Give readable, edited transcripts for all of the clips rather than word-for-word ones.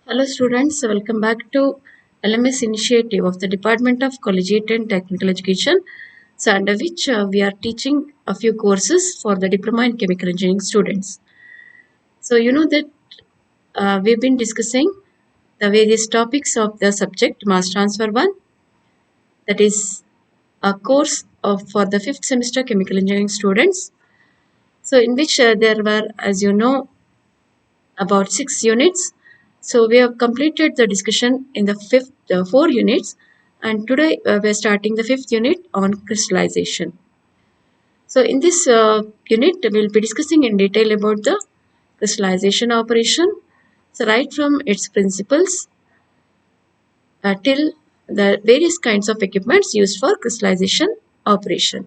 Hello students, welcome back to LMS initiative of the Department of Collegiate and Technical Education. So under which we are teaching a few courses for the Diploma in Chemical Engineering students. So you know that we've been discussing the various topics of the subject Mass Transfer 1, that is a course for the 5th semester Chemical Engineering students. So in which there were, as you know, about 6 units. So we have completed the discussion in the 4 units, and today we are starting the 5th unit on crystallization. So in this unit we will be discussing in detail about the crystallization operation, so right from its principles till the various kinds of equipments used for crystallization operation.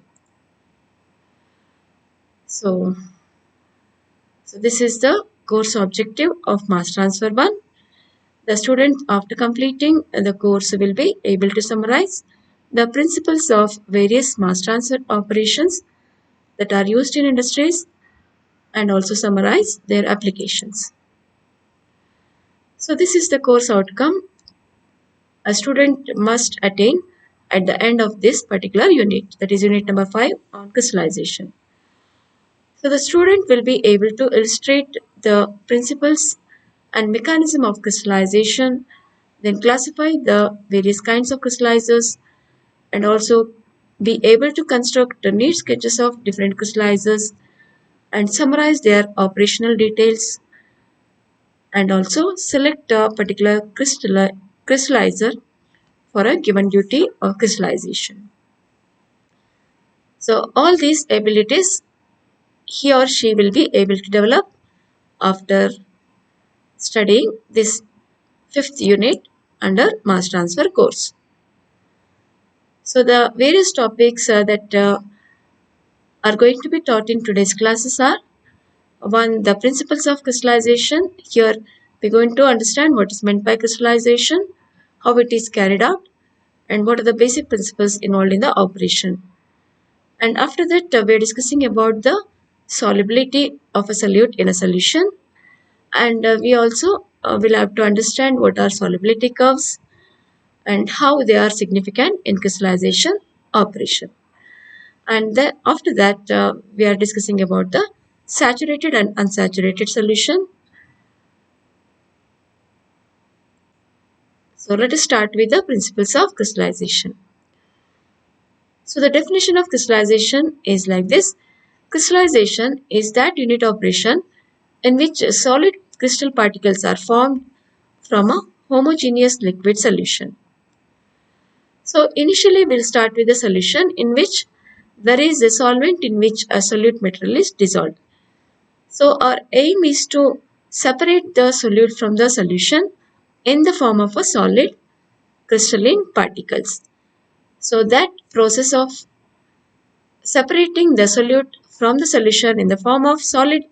So, this is the course objective of Mass Transfer 1. The student, after completing the course, will be able to summarize the principles of various mass transfer operations that are used in industries and also summarize their applications. So this is the course outcome a student must attain at the end of this particular unit, that is unit number 5 on crystallization. So the student will be able to illustrate the principles and mechanism of crystallization, then classify the various kinds of crystallizers, and also be able to construct the neat sketches of different crystallizers and summarize their operational details, and also select a particular crystallizer for a given duty or crystallization. So all these abilities he or she will be able to develop after studying this 5th unit under mass transfer course. So the various topics that are going to be taught in today's classes are: one, the principles of crystallization. Here we're going to understand what is meant by crystallization, how it is carried out, and what are the basic principles involved in the operation. And after that we are discussing about the solubility of a solute in a solution, and we also will have to understand what are solubility curves and how they are significant in crystallization operation. And then after that we are discussing about the saturated and unsaturated solution. So let us start with the principles of crystallization. So the definition of crystallization is like this: crystallization is that unit operation in which solid crystal particles are formed from a homogeneous liquid solution. So initially we'll start with the solution in which there is a solvent in which a solute material is dissolved. So our aim is to separate the solute from the solution in the form of a solid crystalline particles. So that process of separating the solute from the solution in the form of solid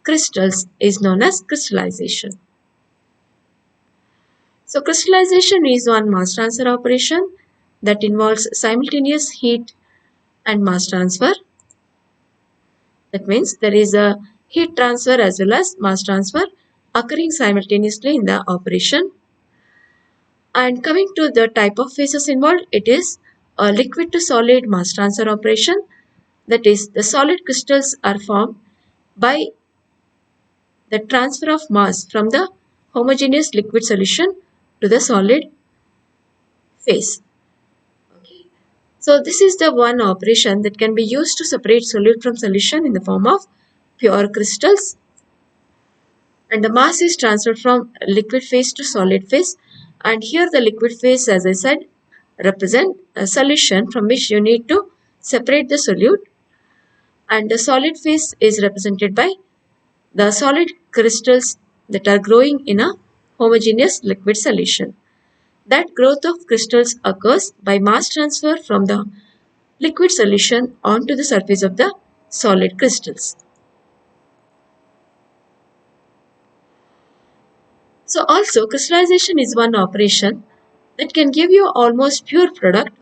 crystals is known as crystallization. So crystallization is one mass transfer operation that involves simultaneous heat and mass transfer. That means there is a heat transfer as well as mass transfer occurring simultaneously in the operation. And coming to the type of phases involved, it is a liquid to solid mass transfer operation. That is, the solid crystals are formed by the transfer of mass from the homogeneous liquid solution to the solid phase. Okay. So this is the one operation that can be used to separate solute from solution in the form of pure crystals, and the mass is transferred from liquid phase to solid phase. And here the liquid phase, as I said, represent a solution from which you need to separate the solute, and the solid phase is represented by the solid crystals that are growing in a homogeneous liquid solution. That growth of crystals occurs by mass transfer from the liquid solution onto the surface of the solid crystals. So also crystallization is one operation that can give you almost pure product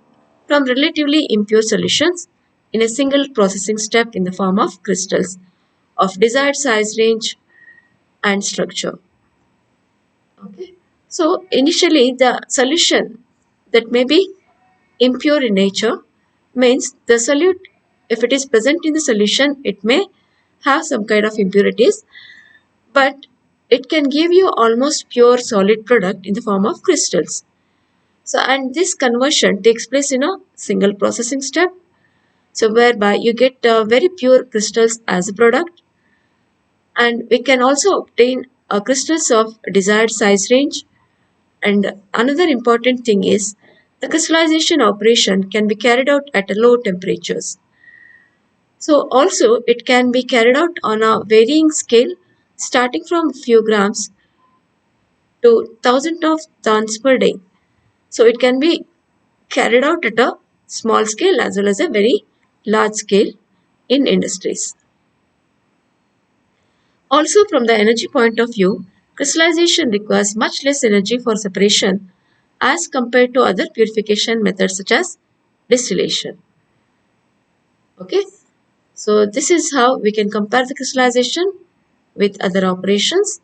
from relatively impure solutions in a single processing step in the form of crystals of desired size range and structure. Okay. So initially the solution that may be impure in nature means the solute, if it is present in the solution, it may have some kind of impurities, but it can give you almost pure solid product in the form of crystals. So, and this conversion takes place in a single processing step. So, whereby you get very pure crystals as a product, and we can also obtain crystals of desired size range. And another important thing is the crystallization operation can be carried out at low temperatures. So, also it can be carried out on a varying scale, starting from few grams to thousands of tons per day. So, it can be carried out at a small scale as well as a very large scale in industries. Also, from the energy point of view, crystallization requires much less energy for separation as compared to other purification methods such as distillation. Okay, so this is how we can compare the crystallization with other operations.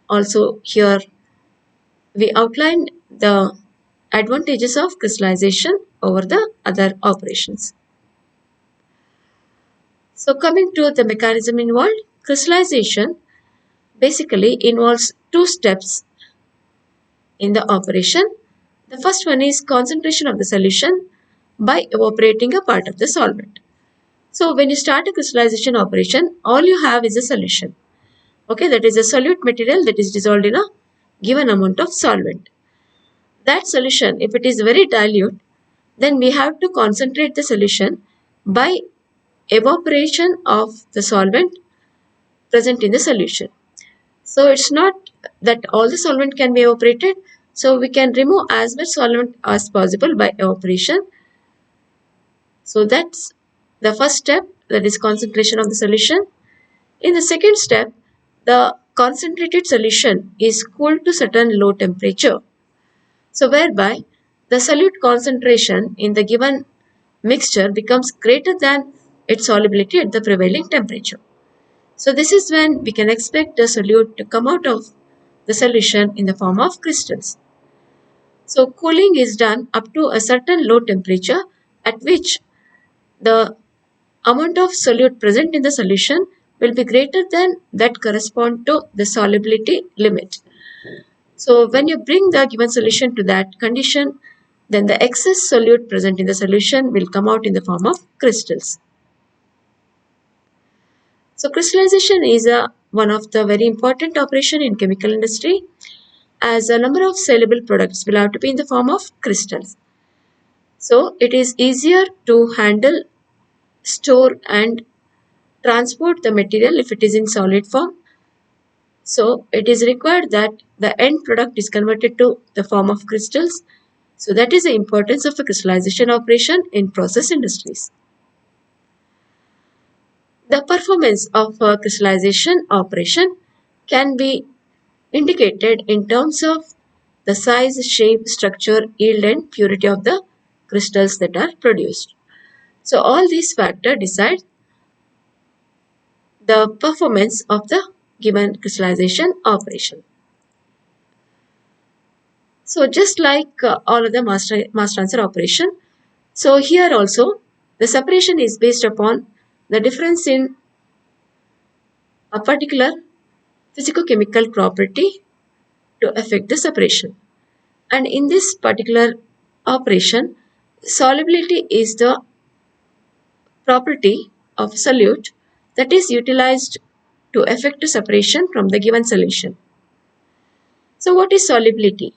Also, here we outline the advantages of crystallization over the other operations. So, coming to the mechanism involved, crystallization basically involves two steps in the operation. The first one is concentration of the solution by evaporating a part of the solvent. So when you start a crystallization operation, all you have is a solution. Okay, that is a solute material that is dissolved in a given amount of solvent. That solution, if it is very dilute, then we have to concentrate the solution by evaporation of the solvent present in the solution. So it's not that all the solvent can be evaporated. So we can remove as much solvent as possible by evaporation. So that's the first step, that is concentration of the solution. In the second step, the concentrated solution is cooled to certain low temperature. So whereby the solute concentration in the given mixture becomes greater than its solubility at the prevailing temperature. So this is when we can expect the solute to come out of the solution in the form of crystals. So cooling is done up to a certain low temperature at which the amount of solute present in the solution will be greater than that correspond to the solubility limit. So when you bring the given solution to that condition, then the excess solute present in the solution will come out in the form of crystals. So crystallization is one of the very important operation in chemical industry, as a number of saleable products will have to be in the form of crystals. So it is easier to handle, store and transport the material if it is in solid form. So it is required that the end product is converted to the form of crystals. So that is the importance of a crystallization operation in process industries. The performance of a crystallization operation can be indicated in terms of the size, shape, structure, yield and purity of the crystals that are produced. So all these factors decide the performance of the given crystallization operation. So just like all other mass transfer operation, so here also the separation is based upon the difference in a particular physicochemical property to affect the separation. And in this particular operation, solubility is the property of solute that is utilized to effect a separation from the given solution. So what is solubility?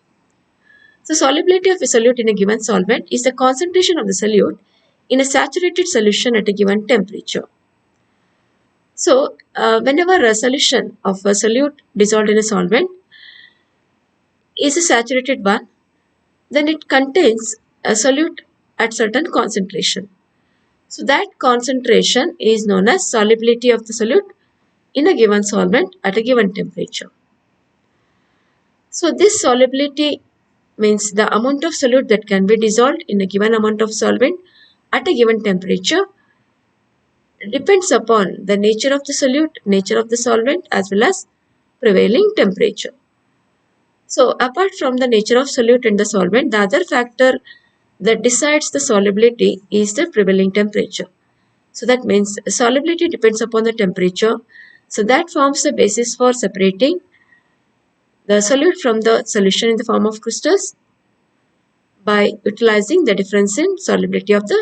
So solubility of a solute in a given solvent is the concentration of the solute in a saturated solution at a given temperature. So whenever a solution of a solute dissolved in a solvent is a saturated one, then it contains a solute at certain concentration. So that concentration is known as solubility of the solute in a given solvent at a given temperature. So this solubility means the amount of solute that can be dissolved in a given amount of solvent at a given temperature depends upon the nature of the solute, nature of the solvent as well as prevailing temperature. So apart from the nature of solute and the solvent, the other factor that decides the solubility is the prevailing temperature. So that means solubility depends upon the temperature. So that forms the basis for separating the solute from the solution in the form of crystals by utilizing the difference in solubility of the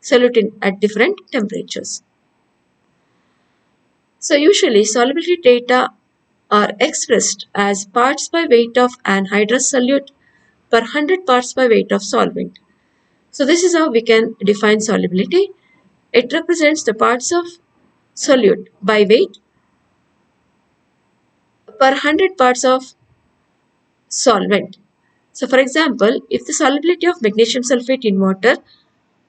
solute at different temperatures. So usually solubility data are expressed as parts by weight of anhydrous solute per 100 parts by weight of solvent. So this is how we can define solubility. It represents the parts of solute by weight per 100 parts of solvent. So for example, if the solubility of magnesium sulfate in water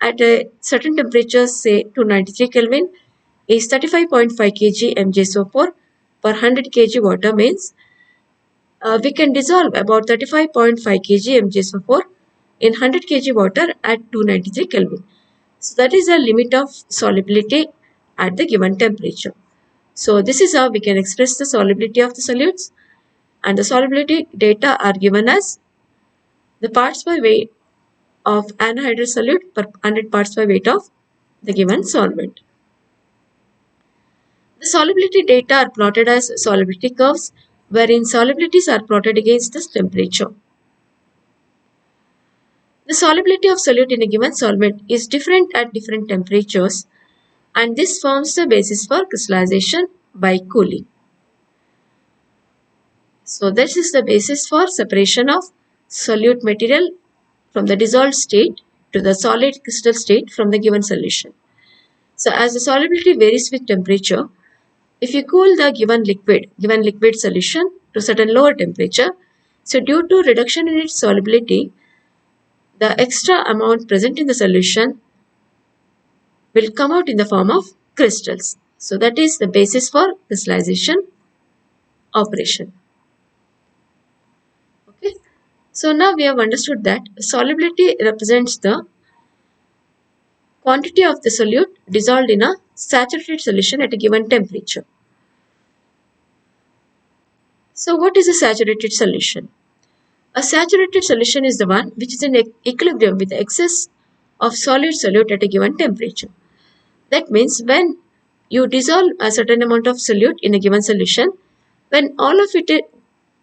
at a certain temperature, say 293 Kelvin, is 35.5 kg MgSO4 per 100 kg water, means we can dissolve about 35.5 kg MgSO4 in 100 kg water at 293 Kelvin. So that is the limit of solubility at the given temperature. So this is how we can express the solubility of the solutes, and the solubility data are given as the parts by weight of anhydrous solute per 100 parts by weight of the given solvent. The solubility data are plotted as solubility curves, wherein solubilities are plotted against this temperature. The solubility of solute in a given solvent is different at different temperatures, and this forms the basis for crystallization by cooling. So this is the basis for separation of solute material from the dissolved state to the solid crystal state from the given solution. So as the solubility varies with temperature, if you cool the given liquid solution to certain lower temperature, so due to reduction in its solubility, the extra amount present in the solution will come out in the form of crystals. So that is the basis for crystallization operation. Okay. So now we have understood that solubility represents the quantity of the solute dissolved in a saturated solution at a given temperature. So what is a saturated solution? A saturated solution is the one which is in equilibrium with the excess of solid solute at a given temperature. That means when you dissolve a certain amount of solute in a given solution, when all of it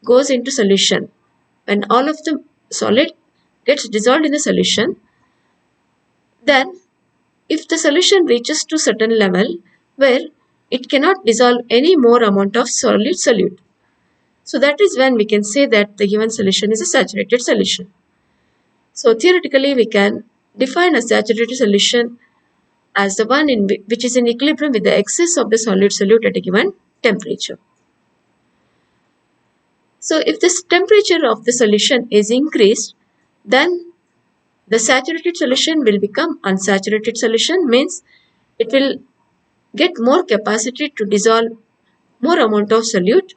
goes into solution, when all of the solid gets dissolved in the solution, then if the solution reaches to certain level where it cannot dissolve any more amount of solid solute, so that is when we can say that the given solution is a saturated solution. So theoretically, we can define a saturated solution as the one which is in equilibrium with the excess of the solid solute at a given temperature. So if this temperature of the solution is increased, then the saturated solution will become unsaturated solution, means it will get more capacity to dissolve more amount of solute.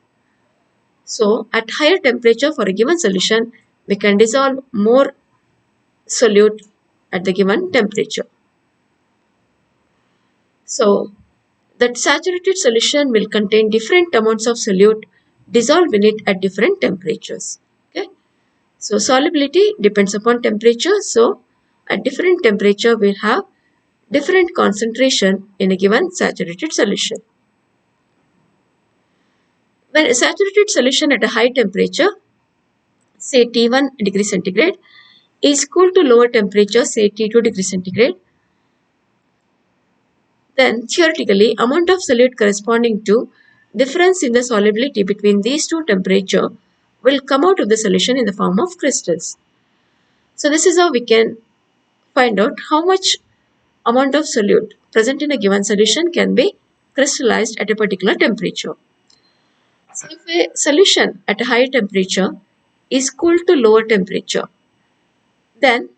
So at higher temperature for a given solution, we can dissolve more solute at the given temperature. So that saturated solution will contain different amounts of solute dissolved in it at different temperatures. Okay. So solubility depends upon temperature. So at different temperature we'll have different concentration in a given saturated solution. When a saturated solution at a high temperature, say T1 degree centigrade, is cooled to lower temperature, say T2 degree centigrade, then theoretically amount of solute corresponding to difference in the solubility between these two temperatures will come out of the solution in the form of crystals. So this is how we can find out how much amount of solute present in a given solution can be crystallized at a particular temperature. So if a solution at a higher temperature is cooled to lower temperature, then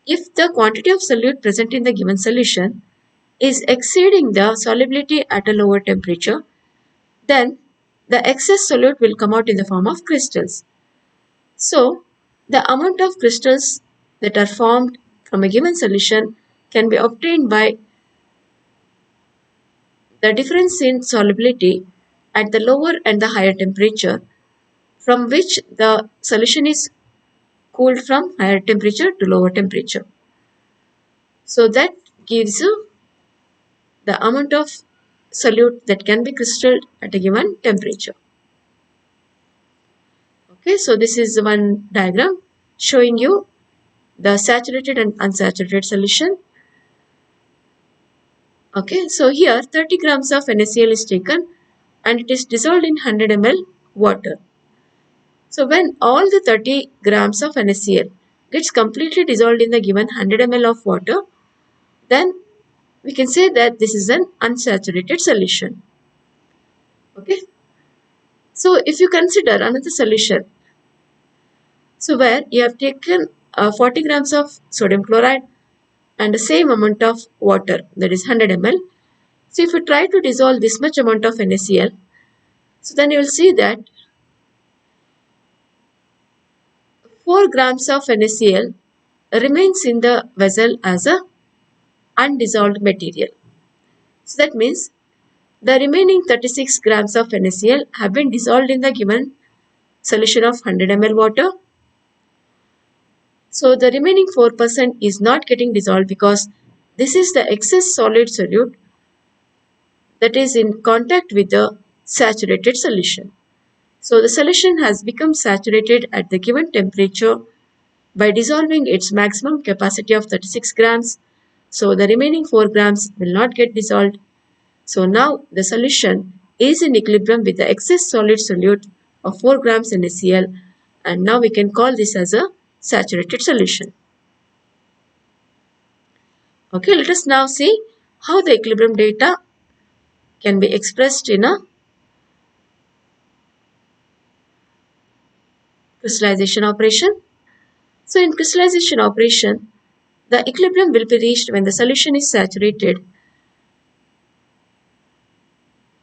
if the quantity of solute present in the given solution is exceeding the solubility at a lower temperature, then the excess solute will come out in the form of crystals. So the amount of crystals that are formed from a given solution can be obtained by the difference in solubility at the lower and the higher temperature from which the solution is cooled from higher temperature to lower temperature. So that gives you the amount of solute that can be crystallized at a given temperature. Okay, so this is one diagram showing you the saturated and unsaturated solution. Okay, so here 30 grams of NaCl is taken and it is dissolved in 100 ml water. So when all the 30 grams of NaCl gets completely dissolved in the given 100 ml of water, then we can say that this is an unsaturated solution. Okay. So if you consider another solution, so where you have taken 40 grams of sodium chloride and the same amount of water, that is 100 ml. So if you try to dissolve this much amount of NaCl, so then you will see that 4 grams of NaCl remains in the vessel as a undissolved material. So that means the remaining 36 grams of NaCl have been dissolved in the given solution of 100 ml water. So the remaining 4% is not getting dissolved because this is the excess solid solute that is in contact with the saturated solution. So the solution has become saturated at the given temperature by dissolving its maximum capacity of 36 grams. So the remaining 4 grams will not get dissolved. So now the solution is in equilibrium with the excess solid solute of 4 grams NaCl, and now we can call this as a saturated solution. Okay, let us now see how the equilibrium data can be expressed in a crystallization operation. So in crystallization operation, the equilibrium will be reached when the solution is saturated,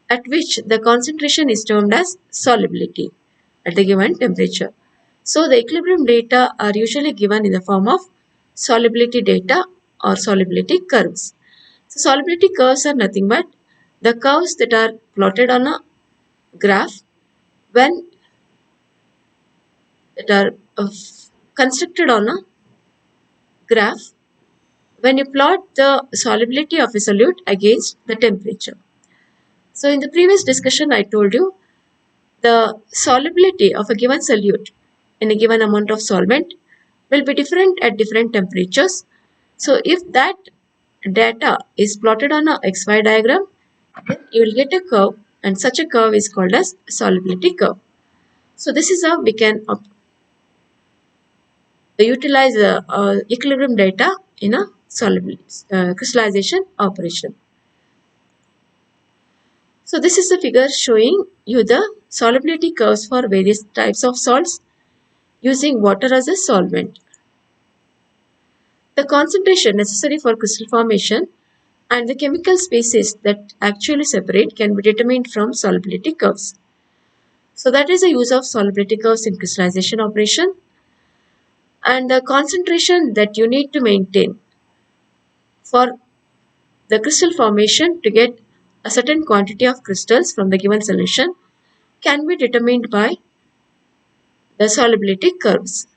at which the concentration is termed as solubility at the given temperature. So the equilibrium data are usually given in the form of solubility data or solubility curves. So solubility curves are nothing but the curves that are plotted on a graph when that are constructed on a graph when you plot the solubility of a solute against the temperature. So in the previous discussion I told you the solubility of a given solute in a given amount of solvent will be different at different temperatures. So if that data is plotted on a XY diagram, then you will get a curve, and such a curve is called as solubility curve. So this is how we can utilize equilibrium data in a solubility crystallization operation. So this is the figure showing you the solubility curves for various types of salts using water as a solvent. The concentration necessary for crystal formation and the chemical species that actually separate can be determined from solubility curves. So that is the use of solubility curves in crystallization operation, and the concentration that you need to maintain for the crystal formation to get a certain quantity of crystals from the given solution can be determined by the solubility curves.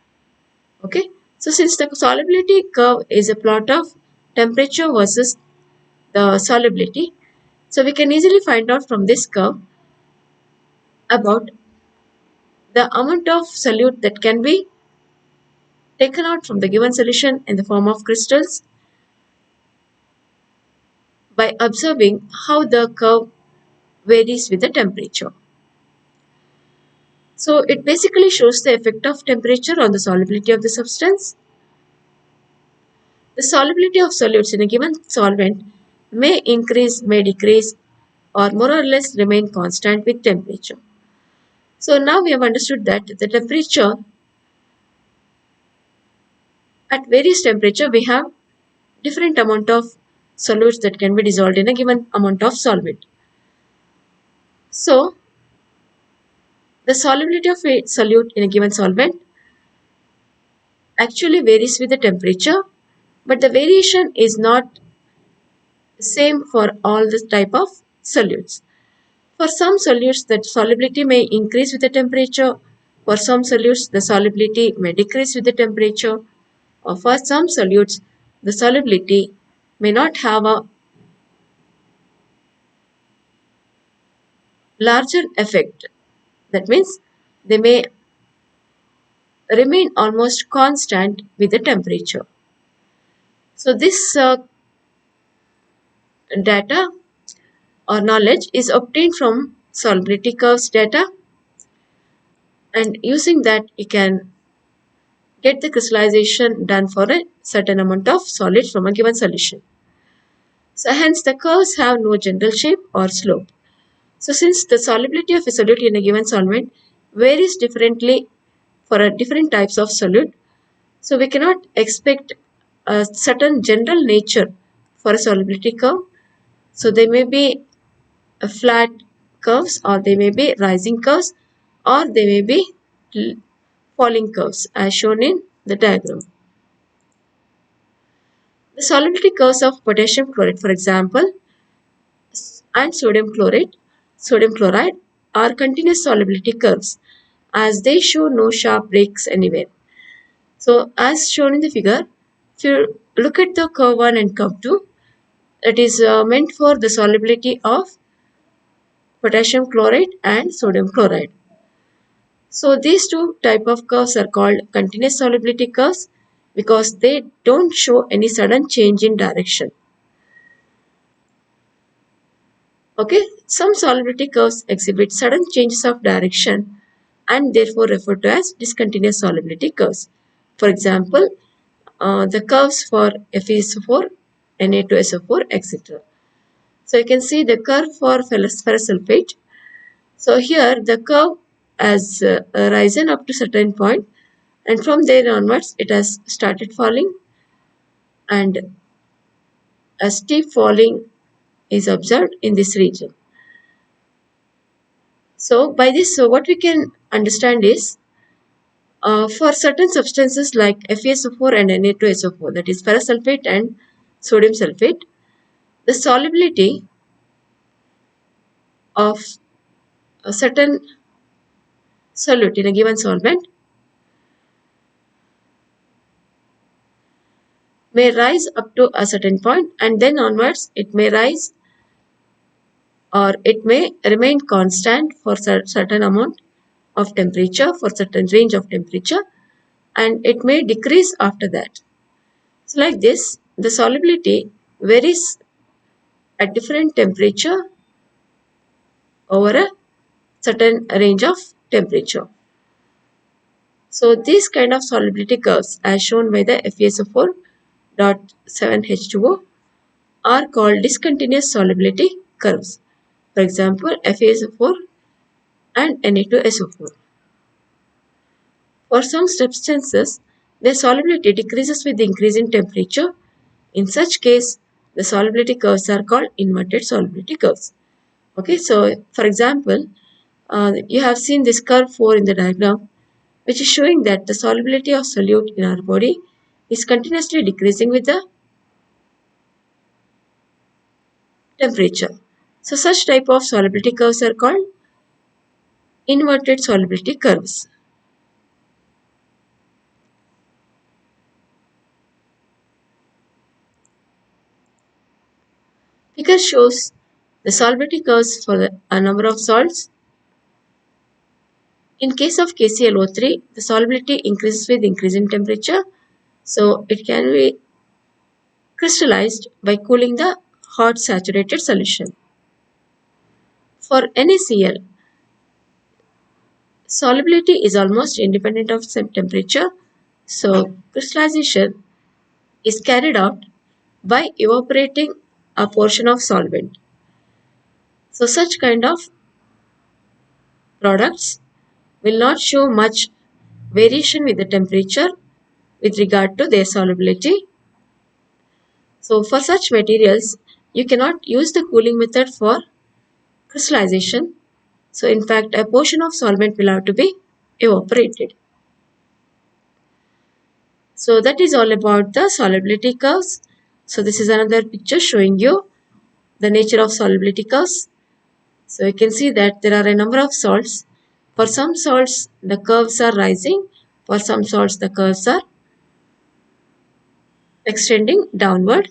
Okay, so since the solubility curve is a plot of temperature versus the solubility, so we can easily find out from this curve about the amount of solute that can be taken out from the given solution in the form of crystals by observing how the curve varies with the temperature. So it basically shows the effect of temperature on the solubility of the substance. The solubility of solutes in a given solvent may increase, may decrease, or more or less remain constant with temperature. So now we have understood that the temperature, at various temperature we have different amount of solutes that can be dissolved in a given amount of solvent. So the solubility of a solute in a given solvent actually varies with the temperature, but the variation is not the same for all the type of solutes. For some solutes, the solubility may increase with the temperature, For some solutes, the solubility may decrease with the temperature, or for some solutes, the solubility may not have a larger effect. That means they may remain almost constant with the temperature. So this data or knowledge is obtained from solubility curves data, and using that you can get the crystallization done for a certain amount of solid from a given solution. So hence the curves have no general shape or slope. So since the solubility of a solute in a given solvent varies differently for a different types of solute, so we cannot expect a certain general nature for a solubility curve. So they may be flat curves, or they may be rising curves, or they may be falling curves as shown in the diagram. The solubility curves of potassium chloride, for example, and sodium chloride are continuous solubility curves as they show no sharp breaks anywhere. So as shown in the figure, if you look at the curve 1 and curve 2, it is meant for the solubility of potassium chloride and sodium chloride. So these two type of curves are called continuous solubility curves because they don't show any sudden change in direction. Okay, some solubility curves exhibit sudden changes of direction and therefore referred to as discontinuous solubility curves. For example, the curves for FeSO4, Na2SO4, etc. So you can see the curve for ferrous sulfate. So here the curve has risen up to certain point, and from there onwards it has started falling, and a steep falling is observed in this region. So by this, so what we can understand is for certain substances like FeSO4 and Na2SO4, that is ferrous sulfate and sodium sulfate, the solubility of a certain solute in a given solvent may rise up to a certain point, and then onwards it may rise or it may remain constant for certain amount of temperature, for certain range of temperature, and it may decrease after that. So like this, the solubility varies at different temperature over a certain range of temperature. So these kind of solubility curves as shown by the FeSO4.7H2O are called discontinuous solubility curves. For example, FeSO4 and Na2SO4. For some substances, their solubility decreases with the increase in temperature. In such case, the solubility curves are called inverted solubility curves. Okay, so for example, you have seen this curve 4 in the diagram, which is showing that the solubility of solute in our body is continuously decreasing with the temperature. So such type of solubility curves are called inverted solubility curves. Figure shows the solubility curves for a number of salts. In case of KClO3, the solubility increases with increase in temperature, so it can be crystallized by cooling the hot saturated solution. For NaCl, solubility is almost independent of temperature, so crystallization is carried out by evaporating a portion of solvent. So such kind of products will not show much variation with the temperature with regard to their solubility. So for such materials, you cannot use the cooling method for crystallization. So in fact, a portion of solvent will have to be evaporated. So that is all about the solubility curves. So this is another picture showing you the nature of solubility curves. So you can see that there are a number of salts For some salts, the curves are rising. For some salts, the curves are extending downward.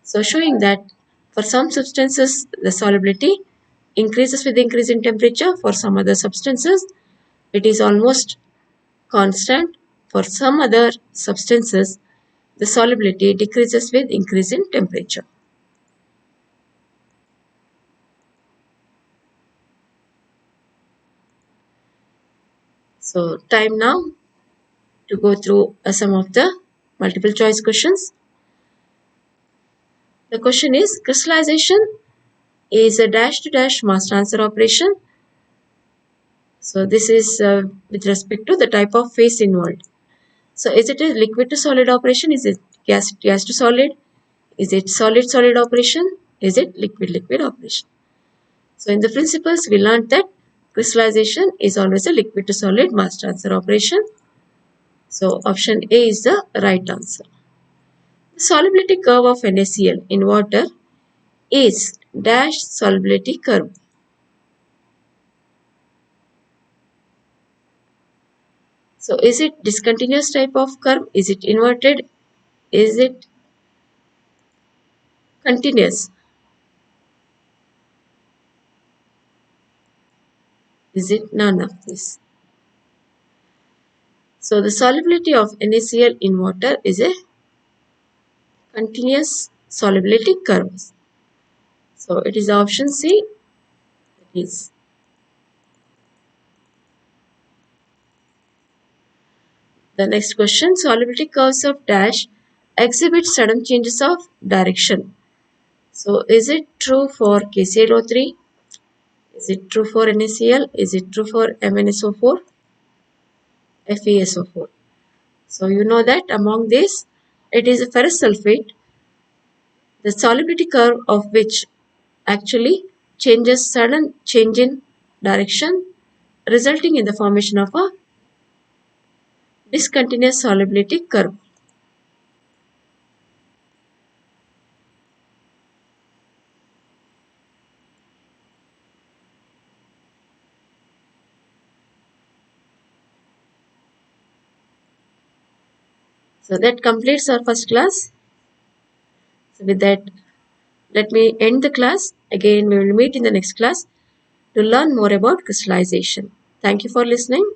So showing that for some substances, the solubility increases with increase in temperature. For some other substances, it is almost constant. For some other substances, the solubility decreases with increase in temperature. So time now to go through some of the multiple choice questions. The question is, crystallization is a dash to dash mass transfer operation. So this is with respect to the type of phase involved. So is it a liquid to solid operation? Is it gas to solid? Is it solid solid operation? Is it liquid liquid operation? So in the principles we learned that crystallization is always a liquid to solid mass transfer operation. So option A is the right answer. The solubility curve of NaCl in water is dash solubility curve. So is it discontinuous type of curve? Is it inverted? Is it continuous? Is it none of this? So the solubility of NaCl in water is a continuous solubility curve. So it is option C. It is. The next question, solubility curves of dash exhibit sudden changes of direction. So is it true for KClO3? Is it true for NaCl? Is it true for MnSO4? FeSO4. So you know that among these, it is a ferrous sulfate, the solubility curve of which actually changes sudden change in direction, resulting in the formation of a discontinuous solubility curve. So that completes our first class. So with that, let me end the class. Again, we will meet in the next class to learn more about crystallization. Thank you for listening.